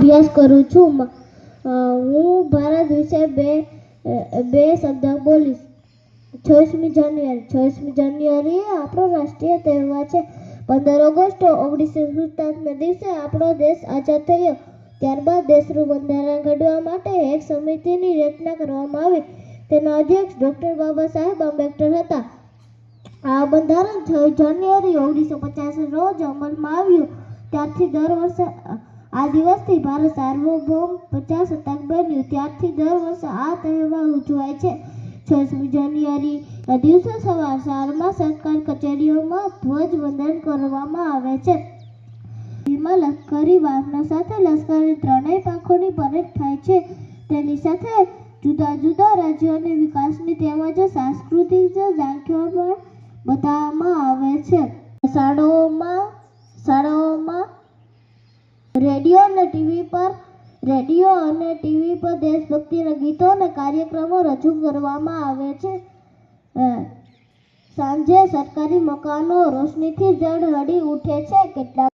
અભ્યાસ કરું છું. હું ભારત વિશે બે શબ્દ બોલીશ. 26મી જાન્યુઆરી આપણો રાષ્ટ્રીય તહેવાર છે. 15 ઓગસ્ટ 1947ના દિવસે આપણો દેશ આઝાદ થયો. ત્યારબાદ દેશનું બંધારણ ઘડવા માટે એક સમિતિની રચના કરવામાં આવી. તેના અધ્યક્ષ ડોક્ટર બાબા સાહેબ આંબેડકર હતા. આ બંધારણ 6 જાન્યુઆરી 1950 રોજ અમલમાં આવ્યું. ત્યારથી દર વર્ષે આ દિવસથી ભારત સાર્વભૌમ પ્રજાસત્તાક બન્યું. ત્યારથી દર વર્ષે આ તહેવાર ઉજવાય છે. 26મી જાન્યુઆરીના દિવસે સવારમાં સરકારી કચેરીઓમાં ધ્વજવંદન કરવામાં આવે છે. લશ્કરી વાહનો સાથે લશ્કરની ત્રણેય પાંખોની પરેડ થાય છે. તેની સાથે જુદા જુદા રાજ્યોની વિકાસની તેમજ સાંસ્કૃતિક ઝાંખીઓ પણ બતાવવામાં આવે છે. શાળાઓમાં રેડિયો અને ટીવી પર દેશભક્તિના ગીતો અને કાર્યક્રમો રજૂ કરવામાં આવે છે. સાંજે સરકારી મકાનો રોશનીથી ઝળહળી ઉઠે છે. કેટલાક